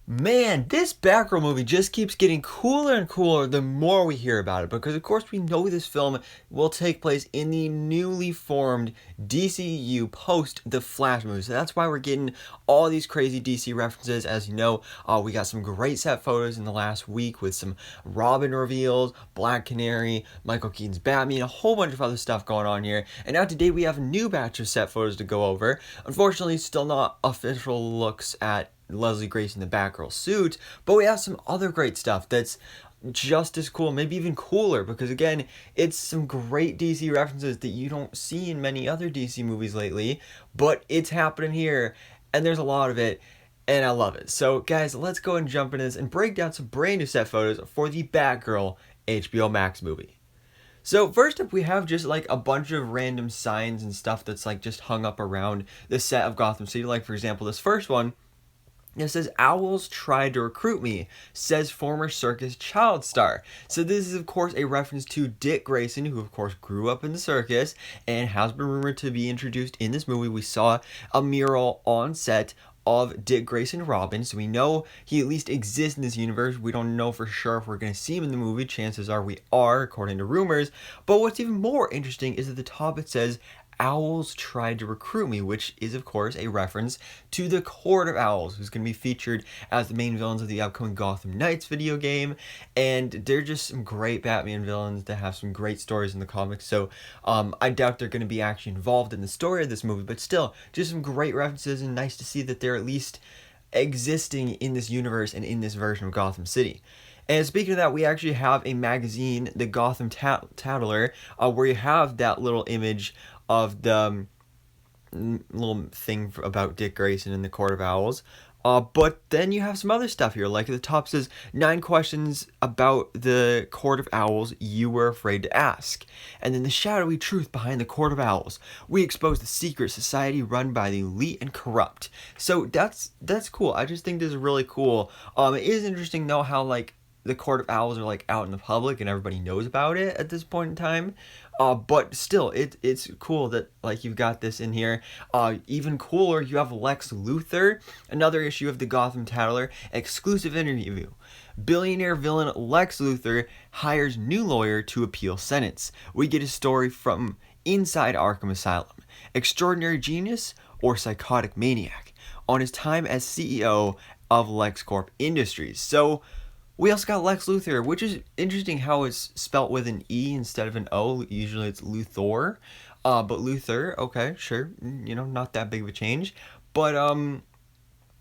Man, this Batgirl movie just keeps getting cooler and cooler the more we hear about it, because of course we know this film will take place in the newly formed DCU post the Flash movie. So that's why we're getting all these crazy DC references. As you know, we got some great set photos in the last week with some Robin reveals, Black Canary, Michael Keaton's Batman, a whole bunch of other stuff going on here. And now today we have a new batch of set photos to go over. Unfortunately, still not official looks at Leslie Grace in the Batgirl suit, but we have some other great stuff that's just as cool, maybe even cooler, because again, it's some great DC references that you don't see in many other DC movies lately, but it's happening here, and there's a lot of it, and I love it. So guys, let's go and jump into this and break down some brand new set photos for the Batgirl HBO Max movie. So first up, we have just like a bunch of random signs and stuff that's like just hung up around the set of Gotham City. Like for example, this first one, it says, "Owls tried to recruit me," says former circus child star. So this is, of course, a reference to Dick Grayson, who, of course, grew up in the circus and has been rumored to be introduced in this movie. We saw a mural on set of Dick Grayson Robin, so we know he at least exists in this universe. We don't know for sure if we're going to see him in the movie. Chances are we are, according to rumors. But what's even more interesting is at the top it says, "Owls tried to recruit me," which is, of course, a reference to the Court of Owls, who's going to be featured as the main villains of the upcoming Gotham Knights video game. And they're just some great Batman villains that have some great stories in the comics. So I doubt they're going to be actually involved in the story of this movie, but still, just some great references, and nice to see that they're at least existing in this universe and in this version of Gotham City. And speaking of that, we actually have a magazine, the Gotham Tattler, where you have that little image of the little thing about Dick Grayson in the Court of Owls. But then you have some other stuff here. Like at the top says, "9 questions about the Court of Owls you were afraid to ask." And then, "The shadowy truth behind the Court of Owls. We expose the secret society run by the elite and corrupt." So that's cool. I just think this is really cool. It is interesting though how like the Court of Owls are like out in the public and everybody knows about it at this point in time. But still, it's cool that like you've got this in here. Even cooler, you have Lex Luthor, another issue of the Gotham Tattler, exclusive interview. "Billionaire villain Lex Luthor hires new lawyer to appeal sentence." We get a story from inside Arkham Asylum. Extraordinary genius or psychotic maniac on his time as CEO of LexCorp Industries. So we also got Lex Luthor, which is interesting how it's spelt with an E instead of an O. Usually it's Luthor. But Luthor, okay, sure. Not that big of a change. But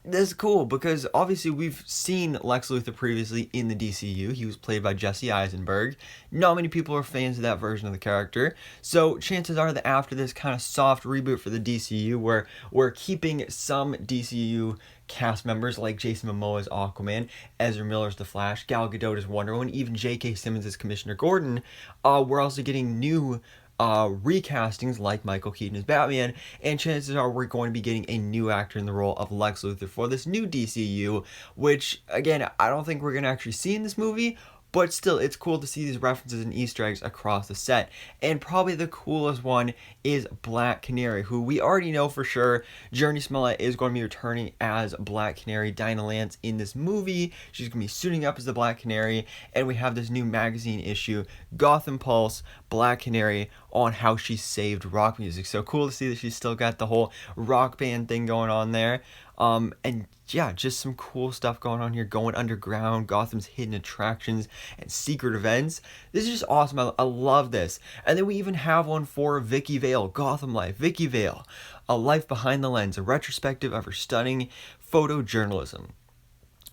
that's cool because obviously we've seen Lex Luthor previously in the DCU. He was played by Jesse Eisenberg. Not many people are fans of that version of the character. So chances are that after this kind of soft reboot for the DCU, where we're keeping some DCU cast members like Jason Momoa as Aquaman, Ezra Miller as The Flash, Gal Gadot as Wonder Woman, even J.K. Simmons as Commissioner Gordon, we're also getting new recastings like Michael Keaton as Batman, and chances are we're going to be getting a new actor in the role of Lex Luthor for this new DCU, which, again, I don't think we're going to actually see in this movie, but still, it's cool to see these references and Easter eggs across the set. And probably the coolest one is Black Canary, who we already know for sure Journey Smollett is going to be returning as Black Canary. Dinah Lance in this movie, she's going to be suiting up as the Black Canary. And we have this new magazine issue, Gotham Pulse, Black Canary, on how she saved rock music. So cool to see that she's still got the whole rock band thing going on there. And yeah, just some cool stuff going on here, going underground, Gotham's hidden attractions and secret events. This is just awesome. I love this. And then we even have one for Vicky Vale, Gotham Life. Vicky Vale, a life behind the lens, a retrospective of her stunning photojournalism.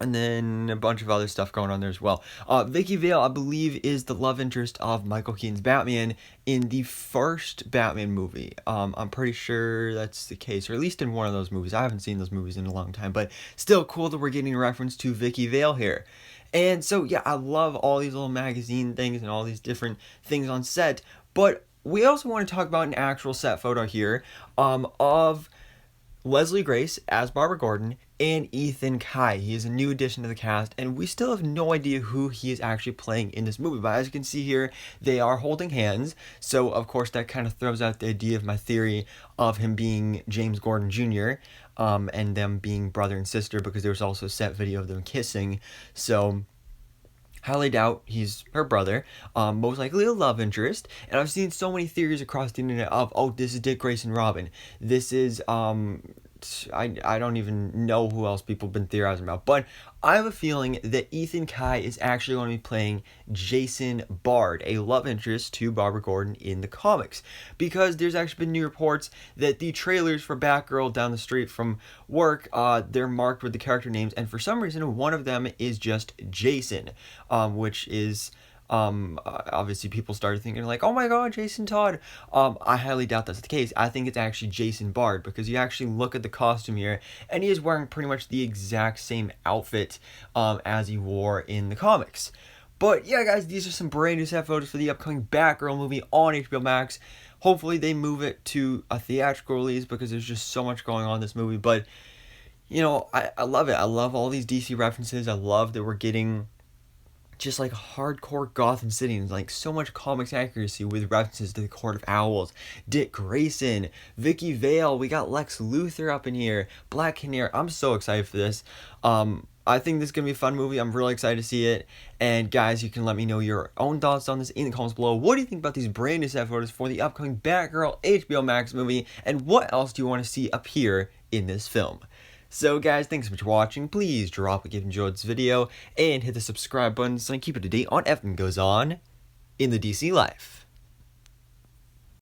And then a bunch of other stuff going on there as well. Vicky Vale, I believe, is the love interest of Michael Keaton's Batman in the first Batman movie. I'm pretty sure that's the case, or at least in one of those movies. I haven't seen those movies in a long time, but still cool that we're getting a reference to Vicky Vale here. And so, yeah, I love all these little magazine things and all these different things on set. But we also want to talk about an actual set photo here of Leslie Grace as Barbara Gordon, and Ethan Kai. He is a new addition to the cast, and we still have no idea who he is actually playing in this movie. But as you can see here, they are holding hands. So, of course, that kind of throws out the idea of my theory of him being James Gordon Jr., and them being brother and sister, because there was also a set video of them kissing. So, highly doubt he's her brother, most likely a love interest. And I've seen so many theories across the internet of, oh, this is Dick Grayson Robin. This is, I don't even know who else people have been theorizing about. But I have a feeling that Ethan Kai is actually going to be playing Jason Bard, a love interest to Barbara Gordon in the comics. Because there's actually been new reports that the trailers for Batgirl down the street from work, they're marked with the character names. And for some reason, one of them is just Jason, which is... obviously people started thinking like, oh my god, Jason Todd. I highly doubt that's the case. I think it's actually Jason Bard, because you actually look at the costume here and he is wearing pretty much the exact same outfit as he wore in the comics. But yeah, guys, these are some brand new set photos for the upcoming Batgirl movie on HBO Max. Hopefully they move it to a theatrical release, because there's just so much going on in this movie. But you know, I love it. I love all these DC references. I love that we're getting just like hardcore Gotham City, and like so much comics accuracy with references to the Court of Owls, Dick Grayson, Vicky Vale. We got Lex Luthor up in here, Black Canary. I'm so excited for this. I think this is gonna be a fun movie. I'm really excited to see it. And guys, you can let me know your own thoughts on this in the comments below. What do you think about these brand new set photos for the upcoming Batgirl HBO Max movie, and what else do you want to see appear in this film? So guys, thanks so much for watching. Please drop a like if you enjoyed this video, and hit the subscribe button so I can keep up to date on everything goes on in the DC life.